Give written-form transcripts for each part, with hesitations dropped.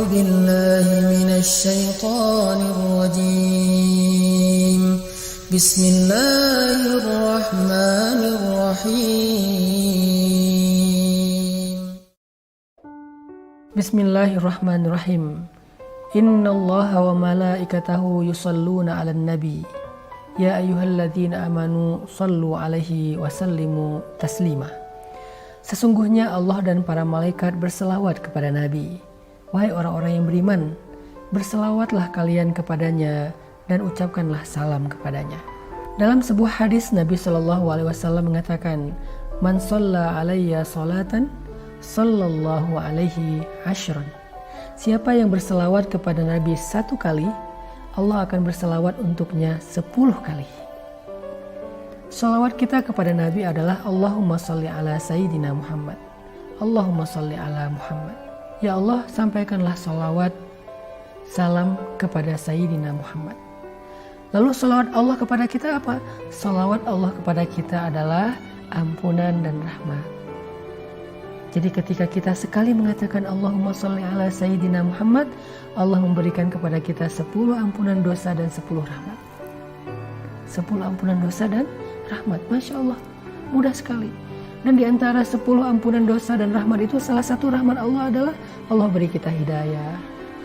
بالله من الشيطان الرجيم بسم الله الرحمن الرحيم بسم الله الرحمن الرحيم إن الله وملائكته يصلون على النبي يا أيها الذين آمنوا صلوا عليه وسلموا تسليما. Sesungguhnya Allah dan para malaikat berselawat kepada Nabi. Wahai orang-orang yang beriman, berselawatlah kalian kepadanya dan ucapkanlah salam kepadanya. Dalam sebuah hadis Nabi SAW mengatakan, Man shalla alayya salatan sallallahu alaihi ashran. Siapa yang berselawat kepada Nabi 1 kali, Allah akan berselawat untuknya 10 kali. Salawat kita kepada Nabi adalah Allahumma sholli ala Sayyidina Muhammad. Allahumma sholli ala Muhammad. Ya Allah, sampaikanlah salawat, salam kepada Sayyidina Muhammad. Lalu salawat Allah kepada kita apa? Salawat Allah kepada kita adalah ampunan dan rahmat. Jadi ketika kita sekali mengatakan Allahumma sholli ala Sayyidina Muhammad, Allah memberikan kepada kita 10 ampunan dosa dan 10 rahmat. 10 ampunan dosa dan rahmat. Masya Allah, mudah sekali. Dan di antara 10 ampunan dosa dan rahmat itu salah satu rahmat Allah adalah Allah beri kita hidayah.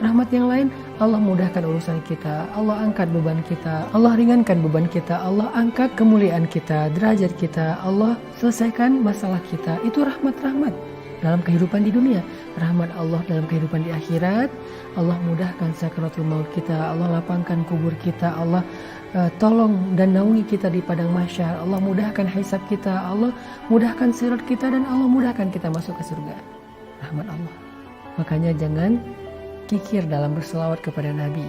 Rahmat yang lain, Allah mudahkan urusan kita, Allah angkat beban kita, Allah ringankan beban kita, Allah angkat kemuliaan kita, derajat kita, Allah selesaikan masalah kita. Itu rahmat-rahmat dalam kehidupan di dunia. Rahmat Allah dalam kehidupan di akhirat, Allah mudahkan sakaratul maut kita, Allah lapangkan kubur kita, Allah tolong dan naungi kita di padang mahsyar, Allah mudahkan hisab kita, Allah mudahkan sirat kita, dan Allah mudahkan kita masuk ke surga. Rahmat Allah. Makanya jangan kikir dalam berselawat kepada Nabi.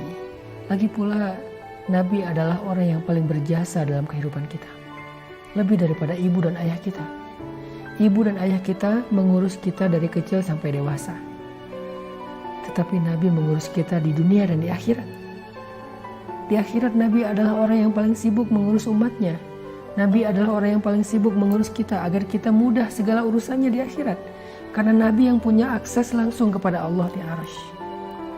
Lagi pula Nabi adalah orang yang paling berjasa dalam kehidupan kita, lebih daripada ibu dan ayah kita. Ibu dan ayah kita mengurus kita dari kecil sampai dewasa. Tetapi Nabi mengurus kita di dunia dan di akhirat. Di akhirat Nabi adalah orang yang paling sibuk mengurus umatnya. Nabi adalah orang yang paling sibuk mengurus kita agar kita mudah segala urusannya di akhirat. Karena Nabi yang punya akses langsung kepada Allah di Arsy.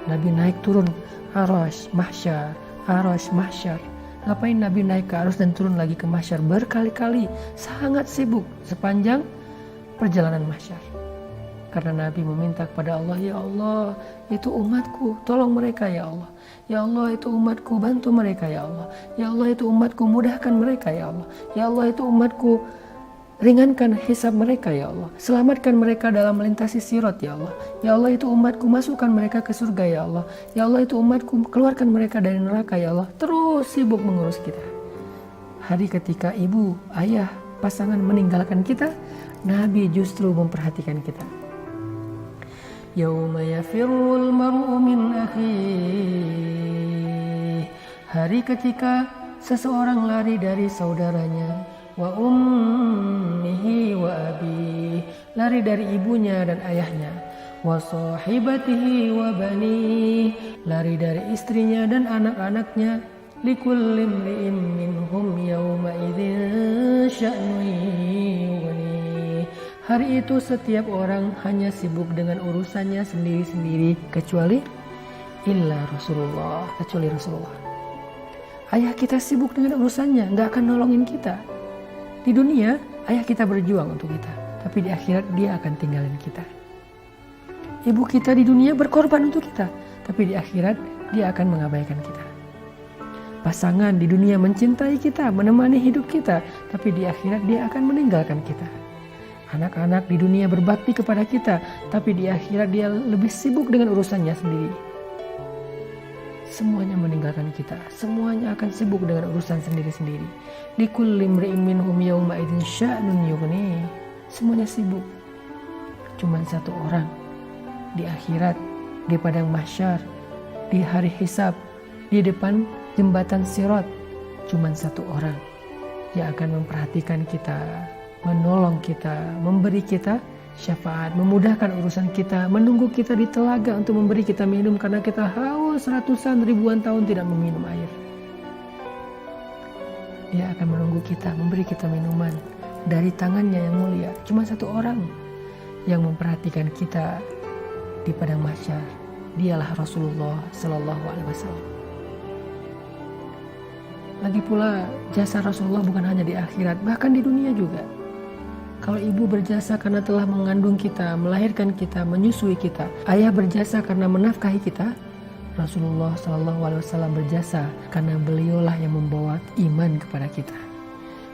Nabi naik turun Arsy, mahsyar, Arsy, mahsyar. Ngapain Nabi naik ke Arsy dan turun lagi ke mahsyar berkali-kali? Sangat sibuk sepanjang perjalanan mahsyar. Karena Nabi meminta kepada Allah, ya Allah, itu umatku, tolong mereka ya Allah. Ya Allah, itu umatku, bantu mereka ya Allah. Ya Allah, itu umatku, mudahkan mereka ya Allah. Ya Allah, itu umatku, ringankan hisab mereka ya Allah. Selamatkan mereka dalam melintasi sirat ya Allah. Ya Allah, itu umatku, masukkan mereka ke surga ya Allah. Ya Allah, itu umatku, keluarkan mereka dari neraka ya Allah. Terus sibuk mengurus kita. Hari ketika ibu, ayah, pasangan meninggalkan kita, Nabi justru memperhatikan kita. Yauma yafirrul mar'u min akhihi. Hari ketika seseorang lari dari saudaranya, wa ummihi wa abi, lari dari ibunya dan ayahnya, wa sahibatihi wa bani, lari dari istrinya dan anak-anaknya, likulli imri'in minhum yawma idzin sya'nun yughni. Hari itu setiap orang hanya sibuk dengan urusannya sendiri-sendiri kecuali Rasulullah. Ayah kita sibuk dengan urusannya, gak akan nolongin kita. Di dunia, ayah kita berjuang untuk kita, tapi di akhirat dia akan tinggalin kita. Ibu kita di dunia berkorban untuk kita, tapi di akhirat dia akan mengabaikan kita. Pasangan di dunia mencintai kita, menemani hidup kita, tapi di akhirat dia akan meninggalkan kita. Anak-anak di dunia berbakti kepada kita, tapi di akhirat dia lebih sibuk dengan urusannya sendiri. Semuanya meninggalkan kita, semuanya akan sibuk dengan urusan sendiri-sendiri. Likulli imri'in minhum yawma idzin sya'nun yughni. Semuanya sibuk. Cuman satu orang di akhirat, di padang mahsyar, di hari hisab, di depan jembatan sirat, cuman satu orang yang akan memperhatikan kita, menolong kita, memberi kita syafaat, memudahkan urusan kita, menunggu kita di telaga untuk memberi kita minum karena kita haus ratusan ribuan tahun tidak meminum air. Dia akan menunggu kita, memberi kita minuman dari tangannya yang mulia. Cuma satu orang yang memperhatikan kita di padang mahsyar, dialah Rasulullah Sallallahu Alaihi Wasallam. Lagi pula jasa Rasulullah bukan hanya di akhirat, bahkan di dunia juga. Kalau ibu berjasa karena telah mengandung kita, melahirkan kita, menyusui kita, ayah berjasa karena menafkahi kita, Rasulullah Sallallahu Alaihi Wasallam berjasa karena beliaulah yang membawa iman kepada kita.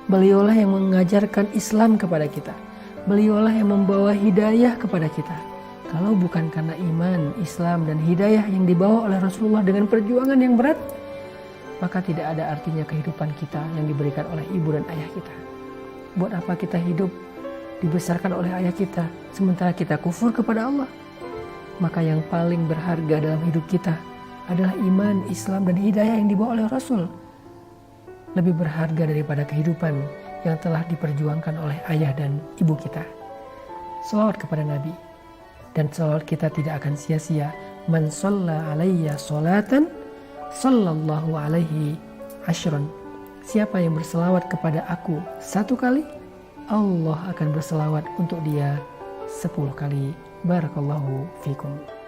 Beliaulah yang mengajarkan Islam kepada kita. Beliaulah yang membawa hidayah kepada kita. Kalau bukan karena iman, Islam, dan hidayah yang dibawa oleh Rasulullah dengan perjuangan yang berat, maka tidak ada artinya kehidupan kita yang diberikan oleh ibu dan ayah kita. Buat apa kita hidup dibesarkan oleh ayah kita, sementara kita kufur kepada Allah? Maka yang paling berharga dalam hidup kita adalah iman, Islam, dan hidayah yang dibawa oleh Rasul. Lebih berharga daripada kehidupan yang telah diperjuangkan oleh ayah dan ibu kita. Shalawat kepada Nabi. Dan shalawat kita tidak akan sia-sia. Man shalla alayya sholatan sallallahu alaihi asyran. Siapa yang berselawat kepada aku 1 kali, Allah akan berselawat untuk dia 10 kali. Barakallahu fikum.